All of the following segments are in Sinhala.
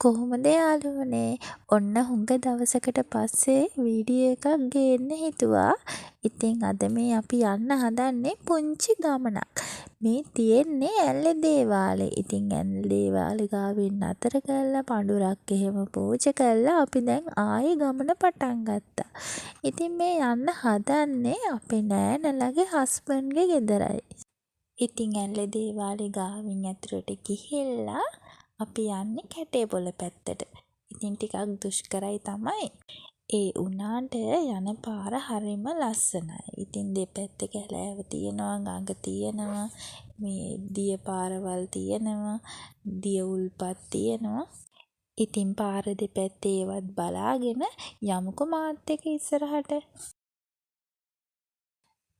කොහොමද යාළුවනේ? ඔන්න හුඟ දවසකට පස්සේ වීඩියෝ එකක් ගේන්න හිතුවා. ඉතින් අද මේ අපි යන්න හදන්නේ පුංචි ගමනක්. මේ තියෙන්නේ ඇල්ල දේවාලේ. ඉතින් ඇල්ල දේවාලේ ගාවින් නතර කරලා පඳුරක් එහෙම පූජා කරලා අපි දැන් ආයේ ගමන පටන් ගත්තා. ඉතින් මේ යන්න හදන්නේ අපේ නෑනලගේ හස්බන්ඩ්ගේ ගෙදරයි. ඉතින් ඇල්ල දේවාලේ ගාවින් ඇතුළට ගිහිල්ලා අපි යන්නේ කැටේපොළ පැත්තට. ඉතින් ටිකක් දුෂ්කරයි තමයි. ඒ වුණාට යන පාර හරිම ලස්සනයි. ඉතින් දෙපැත්තේ කැලෑව තියෙනවා, ගඟ තියෙනවා, මේ දිය පාරවල් තියෙනවා, දිය උල්පත් තියෙනවා. ඉතින් පාර දෙපැත්තේ ඒවත් බලාගෙන යමුකෝ මාත් එක්ක ඉස්සරහට.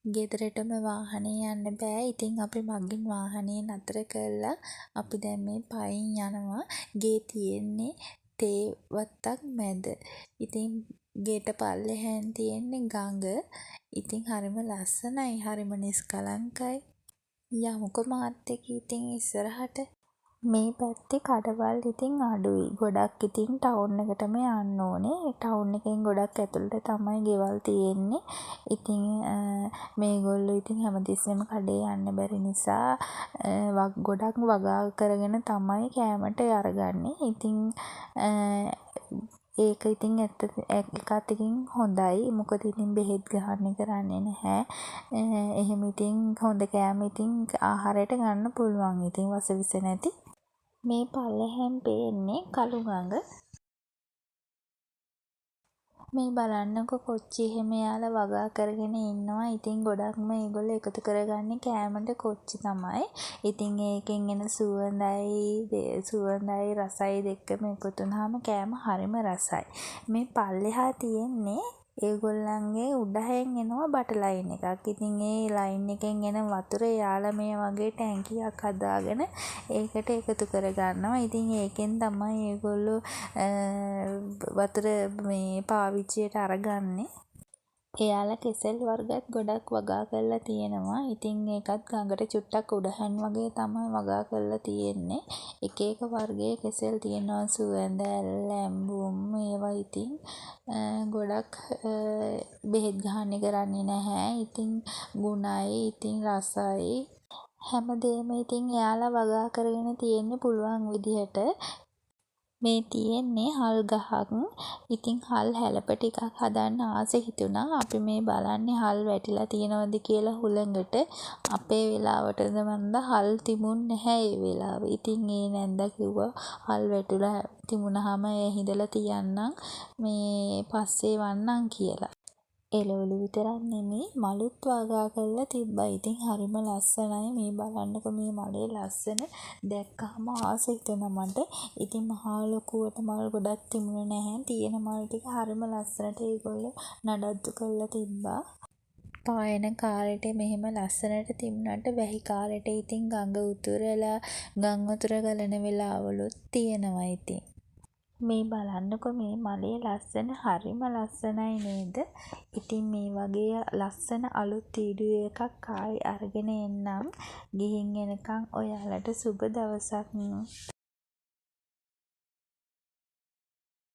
ගෙදරටම වාහනේ යන්න බෑ. ඉතින් අපි මගින් වාහනේ නතර කරලා අපි දැන් මේ පයින් යනවා. ගේ තියෙන්නේ තේ වත්තක් මැද. ඉතින් ගෙට පල්ලෙහාන් තියෙන්නේ ගඟ. ඉතින් හරිම ලස්සනයි, හරිම නිස්කලංකයි. යමුකෝ මාත් එක්ක ඉතින් ඉස්සරහට. මේ පැත්තේ කඩවල් ඉතින් අඩුයි. ගොඩක් ඉතින් ටවුන් එකටම යන්න ඕනේ. ටවුන් එකෙන් ගොඩක් ඇතුළට තමයි ගෙවල් තියෙන්නේ. ඉතින් මේගොල්ලෝ ඉතින් හැමතිස්සෙම කඩේ යන්න බැරි නිසා ගොඩක් වගා කරගෙන තමයි කෑමට අරගන්නේ. ඉතින් ඒක ඉතින් එක අතකින් හොඳයි. මොකද ඉතින් බෙහෙත් ගහන්න කරන්නේ නැහැ. එහෙම ඉතින් හොඳ කෑම ඉතින් ආහාරයට ගන්න පුළුවන්. ඉතින් වසවිස නැති. මේ පල්ලෙහාන් පේන්නේ කළු ගඟ. මේ බලන්නකො කොච්චි එහෙම යාලා වගා කරගෙන ඉන්නවා. ඉතින් ගොඩක්ම ඒගොල්ලෝ එකතු කරගන්නේ කෑමට කොච්චි තමයි. ඉතින් ඒකෙන් එන සුවඳයි රසයි දෙකම එකතු වුණාම කෑම හරිම රසයි. මේ පල්ලෙහා තියෙන්නේ ඒගොල්ලන්ගේ උඩහෙන් එනවා බට ලයින් එකක්. ඉතින් ඒ ලයින් එකෙන් එන වතුර යාලා මේ වගේ ටැංකියක් හදාගෙන ඒකට එකතු කරගන්නවා. ඉතින් ඒකෙන් තමයි ඒගොල්ලෝ වතුර මේ පාවිච්චියට අරගන්නේ. එයාලා කෙසෙල් වර්ගත් ගොඩක් වගා කරලා තියෙනවා. ඉතින් ඒකත් ගඟට චුට්ටක් උඩහන් වගේ තමයි වගා කරලා තියෙන්නේ. එක එක වර්ගයේ කෙසෙල් තියෙනවා. සුවඳ, ඇම්බුම් ඒවා ඉතින් ගොඩක් බෙහෙත් ගහන්නේ කරන්නේ නැහැ. ඉතින් ගුණයි, ඉතින් රසයි. හැමදේම ඉතින් එයාලා වගා කරගෙන තියෙන්නේ පුළුවන් විදිහට. මේ තියෙන්නේ හල් ගහක්. ඉතින් හල් හැලප ටිකක් හදන්න ආසෙ හිතුණා. අපි මේ බලන්නේ හල් වැටිලා තියෙනවද කියලා හුළඟට. අපේ වෙලාවටද මන්ද හල් තිබුණ නැහැ ඒ වෙලාවේ. ඉතින් ඒ නැන්දා කිව්වා හල් වැටිලා තිබුණාම හිඳලා තියන්නම් මේ පස්සේ වන්නම් කියලා. එළවලු විතරක් නෙමෙයි මලුත් වගා කරලා තිබ්බා. ඉතින් හරිම ලස්සනයි. මේ බලන්නකො මේ මලේ ලස්සන දැක්කහම ආසෙ හිතුණා මට. ඉතින් මහා ලොකුවට මල් ගොඩක් තිබුණේ නැහැ. තියෙන මල් ටික හරිම ලස්සනට ඒගොල්ලෝ නඩත්තු කරලා තිබ්බා. පායන කාලෙට මෙහෙම ලස්සනට තිබුණාට වැහි කාලෙට ඉතින් ගඟ උතුරලා ගම් වතුර ගලන වෙලාවලුත් තියෙනවා ඉතින්. මේ බලන්නකො මේ මලේ ලස්සන හරිම ලස්සනයි නේද? ඉතින් මේ වගේ ලස්සන අලුත් වීඩියෝ එකක් ආයි අරගෙන එන්නම්. ගිහින් එනකන් ඔයාලට සුබ දවසක්.